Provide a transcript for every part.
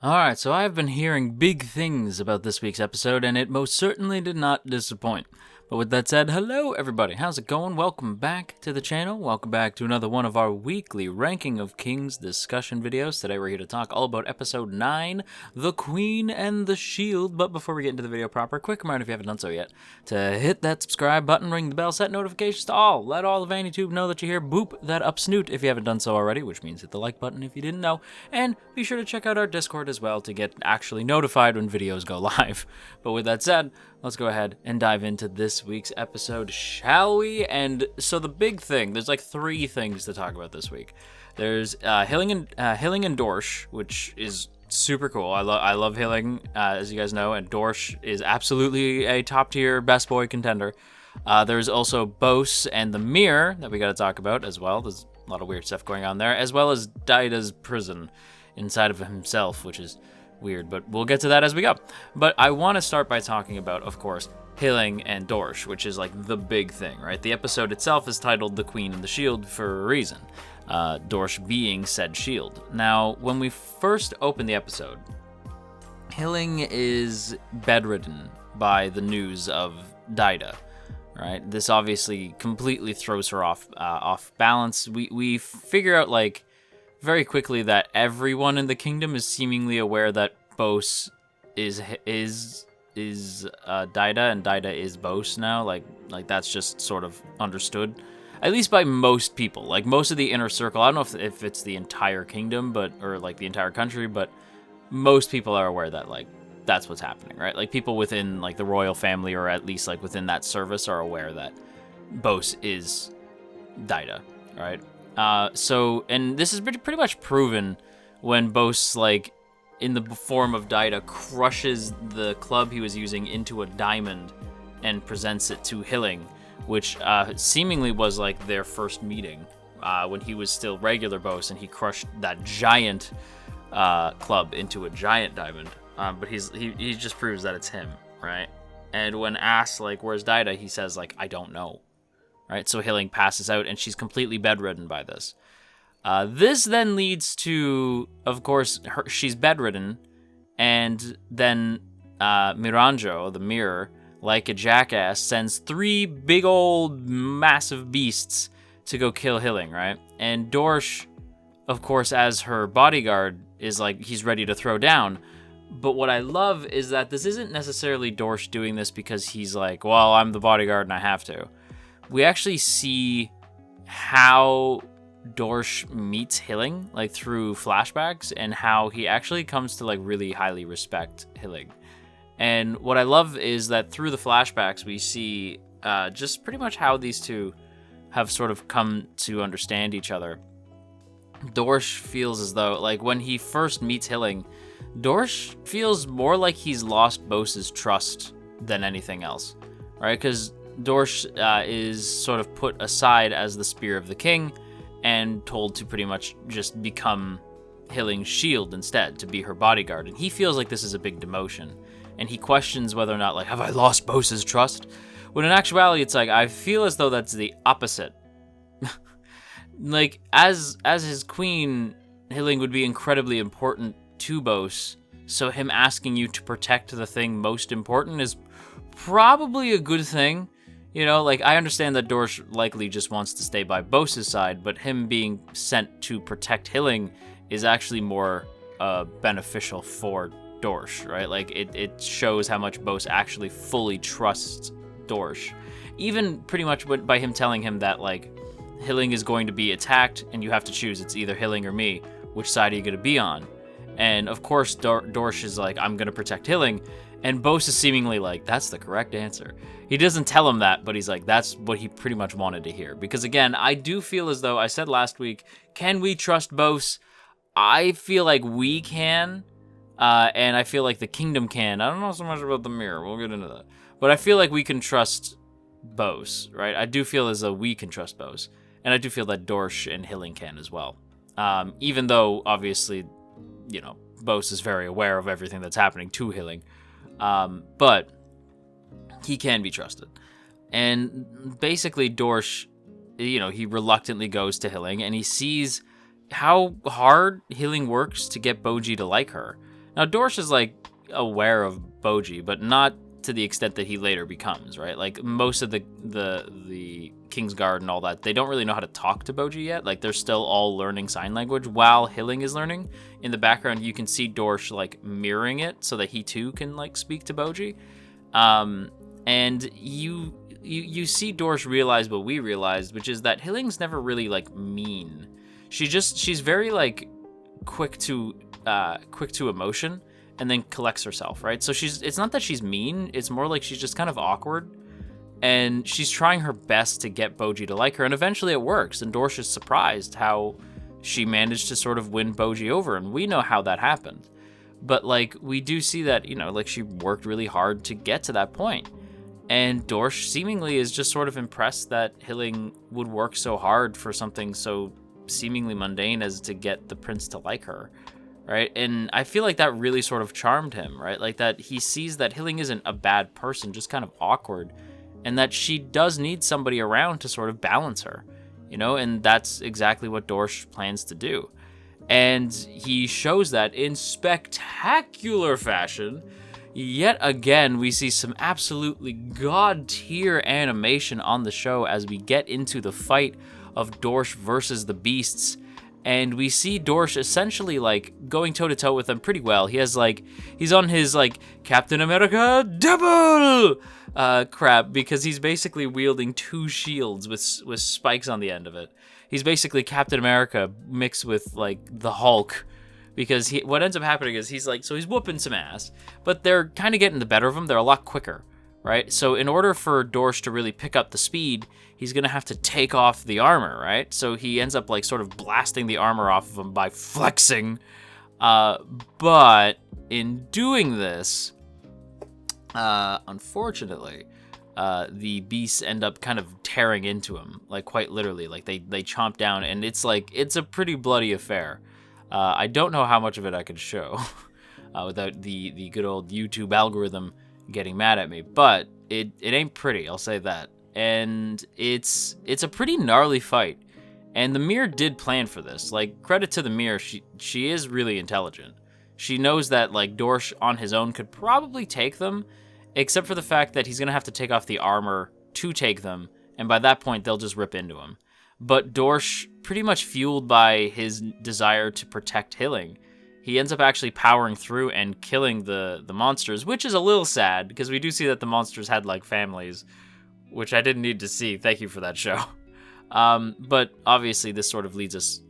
Alright, so I've been hearing big things about this week's episode, and it most certainly did not disappoint. But with that said, hello everybody, how's it going? Welcome back to the channel, welcome back to another one of our weekly Ranking of Kings discussion videos. Today we're here to talk all about episode 9, The Queen and the Shield. But before we get into the video proper, quick reminder if you haven't done so yet, to hit that subscribe button, ring the bell, set notifications to all, let all of AnyTube know that you're here, boop that up snoot if you haven't done so already, which means hit the like button if you didn't know, and be sure to check out our Discord as well to get actually notified when videos go live. But with that said, let's go ahead and dive into this week's episode, shall we? And so the big thing, there's like 3 things to talk about this week. There's Hilling and Dorshe, which is super cool. I love Hilling, as you guys know, and Dorshe is absolutely a top tier best boy contender. There's also Bose and the Mirror that we got to talk about as well. There's a lot of weird stuff going on there, as well as Daida's prison inside of himself, which is weird, but we'll get to that as we go. But I want to start by talking about, of course, Hilling and Dorshe, which is like the big thing, right? The episode itself is titled The Queen and the Shield for a reason, Dorshe being said shield. Now, when we first open the episode, Hilling is bedridden by the news of Daida, right? This obviously completely throws her off balance. We figure out, like, very quickly that everyone in the kingdom is seemingly aware that Bose is Daida and Daida is Bose now. Like that's just sort of understood, at least by most people. Like most of the inner circle. I don't know if it's the entire kingdom, or like the entire country, but most people are aware that like that's what's happening, right? Like people within like the royal family, or at least like within that service, are aware that Bose is Daida, right? So, and this is pretty much proven when Bose, like, in the form of Daida, crushes the club he was using into a diamond and presents it to Hilling, which seemingly was, like, their first meeting when he was still regular Bose, and he crushed that giant club into a giant diamond. But he just proves that it's him, right? And when asked, like, where's Daida, he says, like, I don't know. Right, so Hilling passes out, and she's completely bedridden by this. This then leads to, of course, she's bedridden, and then Miranjo, the Mirror, like a jackass, sends 3 big old massive beasts to go kill Hilling, right? And Dorshe, of course, as her bodyguard, is like, he's ready to throw down. But what I love is that this isn't necessarily Dorshe doing this because he's like, well, I'm the bodyguard and I have to. We actually see how Dorshe meets Hilling, like through flashbacks, and how he actually comes to like really highly respect Hilling. And what I love is that through the flashbacks, we see just pretty much how these two have sort of come to understand each other. Dorshe feels as though, like when he first meets Hilling, Dorshe feels more like he's lost Bose's trust than anything else, right? Because Dorshe is sort of put aside as the spear of the king and told to pretty much just become Hilling's shield instead, to be her bodyguard. And he feels like this is a big demotion. And he questions whether or not, like, have I lost Bose's trust? When in actuality, it's like, I feel as though that's the opposite. Like, as his queen, Hilling would be incredibly important to Bose. So him asking you to protect the thing most important is probably a good thing. You know, like, I understand that Dorshe likely just wants to stay by Bose's side, but him being sent to protect Hilling is actually more beneficial for Dorshe, right? Like, it shows how much Bose actually fully trusts Dorshe. Even pretty much by him telling him that, like, Hilling is going to be attacked, and you have to choose, it's either Hilling or me, which side are you going to be on? And, of course, Dorshe is like, I'm going to protect Hilling, and Bose is seemingly like, that's the correct answer. He doesn't tell him that, but he's like, that's what he pretty much wanted to hear. Because again, I do feel as though, I said last week, can we trust Bose? I feel like we can, and I feel like the kingdom can. I don't know so much about the Mirror, we'll get into that. But I feel like we can trust Bose, right? I do feel as though we can trust Bose. And I do feel that Dorshe and Hilling can as well. Even though, obviously, you know, Bose is very aware of everything that's happening to Hilling. But he can be trusted. And basically Dorshe, you know, he reluctantly goes to Hilling and he sees how hard Hilling works to get Boji to like her. Now, Dorshe is, like, aware of Boji, but not to the extent that he later becomes, right? Like, most of the Kingsguard and all that, they don't really know how to talk to Boji yet. Like, they're still all learning sign language while Hilling is learning. In the background, you can see Dorshe, like, mirroring it so that he, too, can, like, speak to Boji. And you see Dorshe realize what we realized, which is that Hilling's never really, like, mean. She's very, like, quick to emotion, and then collects herself, right? So it's not that she's mean, it's more like she's just kind of awkward, and she's trying her best to get Boji to like her, and eventually it works, and Dorshe is surprised how she managed to sort of win Boji over, and we know how that happened. But, like, we do see that, you know, like, she worked really hard to get to that point. And Dorshe seemingly is just sort of impressed that Hilling would work so hard for something so seemingly mundane as to get the prince to like her, right? And I feel like that really sort of charmed him, right? Like, that he sees that Hilling isn't a bad person, just kind of awkward, and that she does need somebody around to sort of balance her, you know? And that's exactly what Dorshe plans to do. And he shows that in spectacular fashion. Yet again, we see some absolutely god-tier animation on the show as we get into the fight of Dorshe versus the beasts. And we see Dorshe essentially, like, going toe-to-toe with them pretty well. He has, like, he's on his, like, Captain America double crap, because he's basically wielding 2 shields with spikes on the end of it. He's basically Captain America mixed with, like, the Hulk, because what ends up happening is he's whooping some ass, but they're kind of getting the better of him. They're a lot quicker, right? So in order for Dorshe to really pick up the speed, he's going to have to take off the armor, right? So he ends up, like, sort of blasting the armor off of him by flexing. But in doing this, unfortunately, the beasts end up kind of tearing into him, like, quite literally. Like, they chomp down, and it's a pretty bloody affair. I don't know how much of it I could show without the good old YouTube algorithm getting mad at me, but it ain't pretty, I'll say that. And it's a pretty gnarly fight, and the mirror did plan for this. Like, credit to the mirror, she is really intelligent. She knows that, like, Dorshe on his own could probably take them, except for the fact that he's gonna have to take off the armor to take them, and by that point they'll just rip into him. But Dorshe, pretty much fueled by his desire to protect Hilling, he ends up actually powering through and killing the monsters, which is a little sad, because we do see that the monsters had, like, families, which I didn't need to see. Thank you for that show. But obviously this sort of leads us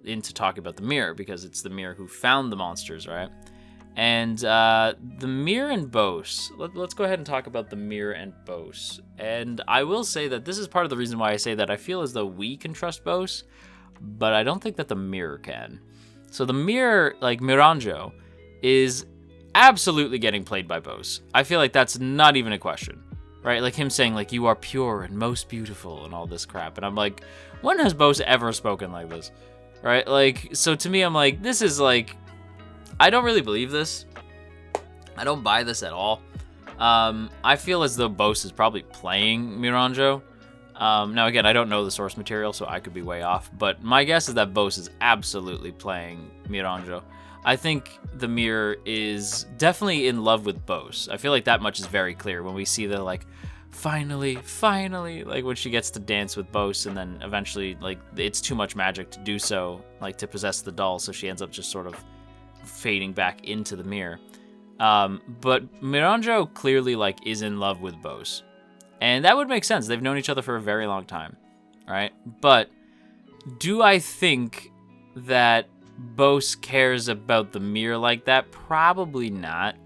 into talking about the mirror, because it's the mirror who found the monsters, right? And the mirror and Bose. Let's go ahead and talk about the mirror and Bose. And I will say that this is part of the reason why I say that I feel as though we can trust Bose, but I don't think that the mirror can. So the mirror, like Miranjo, is absolutely getting played by Bose. I feel like that's not even a question, right? Like him saying, like, you are pure and most beautiful and all this crap. And I'm like, when has Bose ever spoken like this, right? Like, so to me, I'm like, this is like, I don't really believe this. I don't buy this at all. I feel as though Bose is probably playing Miranjo. Now, again, I don't know the source material, so I could be way off. But my guess is that Bose is absolutely playing Miranjo. I think the mirror is definitely in love with Bose. I feel like that much is very clear when we see the, like, finally, like, when she gets to dance with Bose, and then eventually, like, it's too much magic to do so, like, to possess the doll, so she ends up just sort of fading back into the mirror. But Miranjo clearly, like, is in love with Bose. And that would make sense. They've known each other for a very long time, right? But do I think that Bose cares about the mirror like that? Probably not.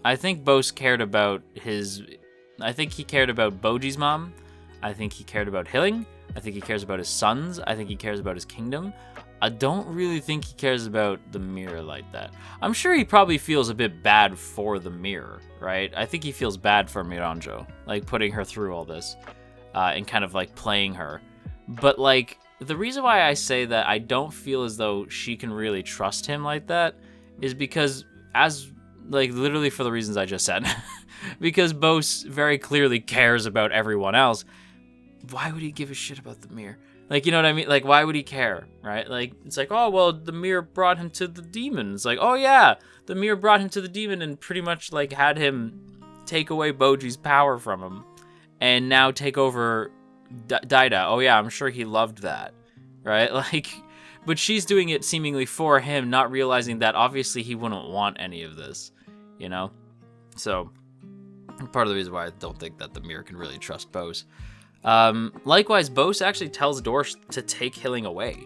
I think Bose cared about I think he cared about Boji's mom. I think he cared about Hilling. I think he cares about his sons. I think he cares about his kingdom. I don't really think he cares about the mirror like that. I'm sure he probably feels a bit bad for the mirror, right? I think he feels bad for Miranjo, like, putting her through all this, and kind of, like, playing her. But, like, the reason why I say that I don't feel as though she can really trust him like that is because, literally for the reasons I just said, because Bose very clearly cares about everyone else. Why would he give a shit about the mirror? Like, you know what I mean? Like, why would he care, right? Like, it's like, oh, well, the mirror brought him to the demon. It's like, oh, yeah, the mirror brought him to the demon and pretty much, like, had him take away Boji's power from him and now take over Daida. Oh, yeah, I'm sure he loved that, right? Like, but she's doing it seemingly for him, not realizing that obviously he wouldn't want any of this, you know? So, part of the reason why I don't think that the mirror can really trust Bose. Likewise, Bose actually tells Dorshe to take Hilling away.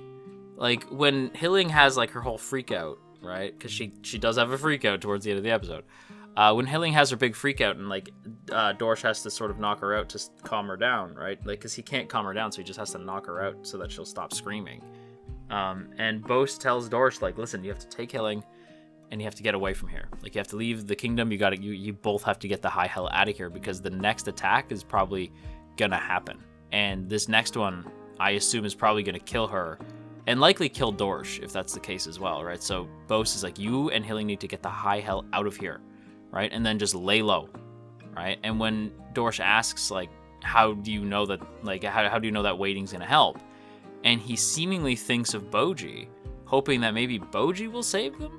Like, when Hilling has, like, her whole freak out, right? Because she does have a freak out towards the end of the episode. When Hilling has her big freak out and, like, Dorshe has to sort of knock her out to calm her down, right? Like, because he can't calm her down, so he just has to knock her out so that she'll stop screaming. And Bose tells Dorshe, like, listen, you have to take Hilling and you have to get away from here. Like, you have to leave the kingdom. You both have to get the high hell out of here because the next attack is probably gonna happen. And this next one, I assume, is probably gonna kill her and likely kill Dorshe if that's the case as well, right? So Bose is like, you and Hilling need to get the high hell out of here, right? And then just lay low, right? And when Dorshe asks, like, how do you know that, like, how do you know that waiting's gonna help? And he seemingly thinks of Boji, hoping that maybe Boji will save them.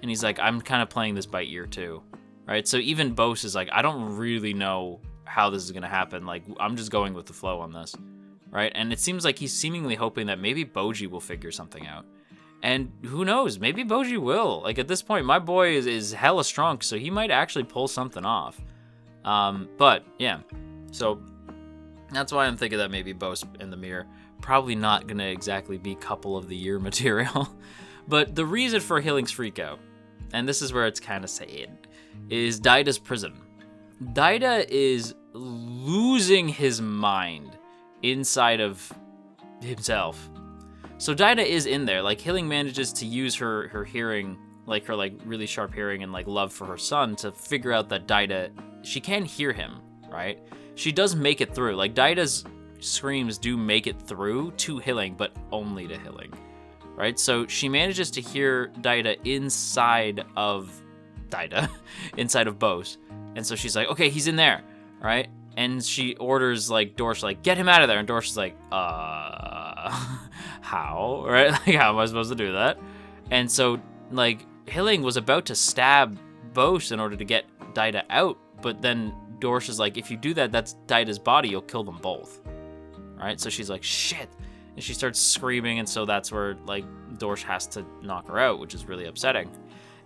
And he's like, I'm kind of playing this by ear too, right? So even Bose is like, I don't really know how this is going to happen. Like, I'm just going with the flow on this, right? And it seems like he's seemingly hoping that maybe Boji will figure something out. And who knows? Maybe Boji will. Like, at this point, my boy is hella strong, so he might actually pull something off. But, yeah. So, that's why I'm thinking that maybe Bose and the mirror probably not going to exactly be couple of the year material. But the reason for Hilling's freakout, and this is where it's kind of sad, is Daida's prison. Daida is losing his mind inside of himself. So Daida is in there. Like, Hilling manages to use her hearing, like her like really sharp hearing and like love for her son to figure out that Daida, she can hear him, right? She does make it through. Like, Daida's screams do make it through to Hilling, but only to Hilling, right? So she manages to hear Daida inside of Bose. And so she's like, okay, he's in there, right? And she orders, like, Dorshe, like, get him out of there. And Dorshe's like, how, right? Like, how am I supposed to do that? And so, like, Hilling was about to stab Bose in order to get Daida out, but then Dorshe is like, if you do that, that's Daida's body, you'll kill them both, right? So she's like, shit. And she starts screaming, and so that's where, like, Dorshe has to knock her out, which is really upsetting.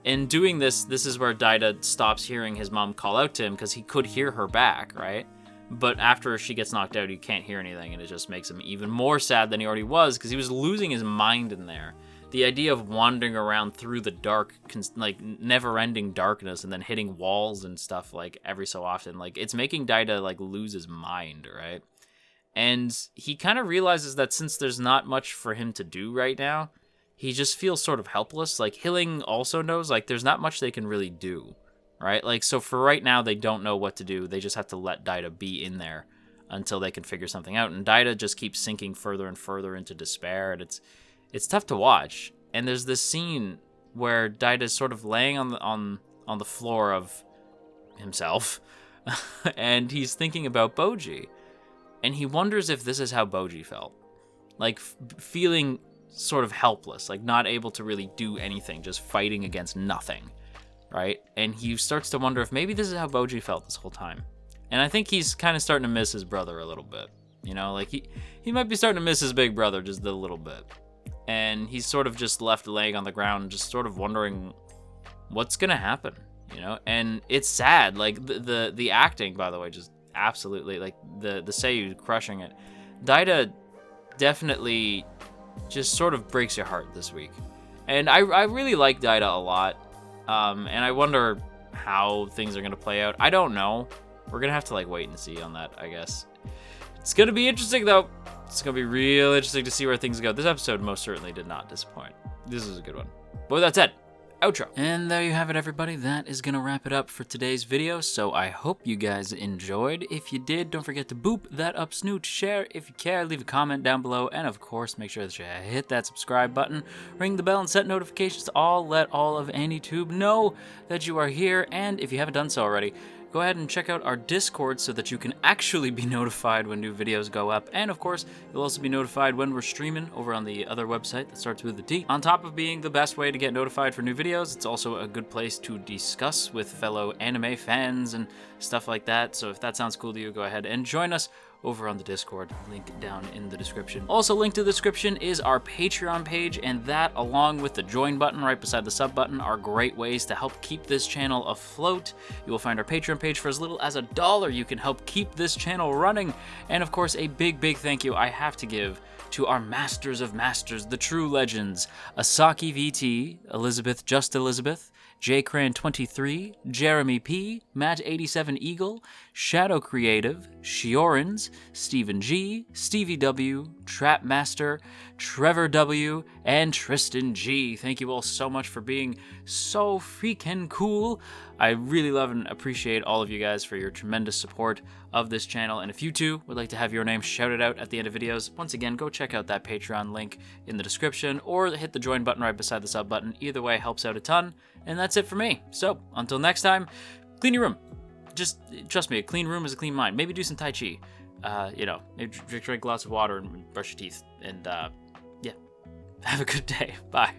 In doing this, this is where Daida stops hearing his mom call out to him because he could hear her back, right? But after she gets knocked out, he can't hear anything, and it just makes him even more sad than he already was because he was losing his mind in there. The idea of wandering around through the dark, like, never-ending darkness and then hitting walls and stuff, like, every so often, like, it's making Daida, like, lose his mind, right? And he kind of realizes that since there's not much for him to do right now, he just feels sort of helpless. Like, Hilling also knows, like, there's not much they can really do, right? Like, so for right now, they don't know what to do. They just have to let Daida be in there until they can figure something out. And Daida just keeps sinking further and further into despair, and it's tough to watch. And there's this scene where Daida's sort of laying on the floor of himself, and he's thinking about Boji, and he wonders if this is how Boji felt, like feeling sort of helpless, like not able to really do anything, just fighting against nothing, right? And he starts to wonder if maybe this is how Boji felt this whole time. And I think he's kind of starting to miss his brother a little bit, you know, like he might be starting to miss his big brother just a little bit. And he's sort of just left laying on the ground, just sort of wondering what's gonna happen, you know? And it's sad, like the acting, by the way, just absolutely, like the Seiyu crushing it. Daida definitely just sort of breaks your heart this week. And I really like Daida a lot. And I wonder how things are going to play out. I don't know. We're going to have to, like, wait and see on that, I guess. It's going to be interesting, though. It's going to be real interesting to see where things go. This episode most certainly did not disappoint. This is a good one. But with that said, outro. And there you have it, everybody. That is going to wrap it up for today's video. So I hope you guys enjoyed. If you did, don't forget to boop that up snoot, share if you care, leave a comment down below, and of course, make sure that you hit that subscribe button, ring the bell, and set notifications to all. Let all of AnyTube know that you are here. And if you haven't done so already, go ahead and check out our Discord so that you can actually be notified when new videos go up. And of course, you'll also be notified when we're streaming over on the other website that starts with a D. On top of being the best way to get notified for new videos, it's also a good place to discuss with fellow anime fans and stuff like that. So if that sounds cool to you, go ahead and join us over on the Discord, link down in the description. Also linked to the description is our Patreon page, and that, along with the join button right beside the sub button, are great ways to help keep this channel afloat. You will find our Patreon page for as little as $1. You can help keep this channel running. And of course, a big thank you I have to give to our masters of masters, the true legends, Asaki VT, Elizabeth Just Elizabeth, JCran23, Jeremy P, Matt87 Eagle, Shadow Creative, Shiorans, Stephen G, Stevie W, Trapmaster, Trevor W, and Tristan G. Thank you all so much for being so freaking cool. I really love and appreciate all of you guys for your tremendous support of this channel. And if you too would like to have your name shouted out at the end of videos, once again, go check out that Patreon link in the description or hit the join button right beside the sub button. Either way helps out a ton. And that's it for me. So until next time, clean your room. Just trust me, a clean room is a clean mind. Maybe do some Tai Chi. Maybe drink lots of water and brush your teeth. And yeah, have a good day. Bye.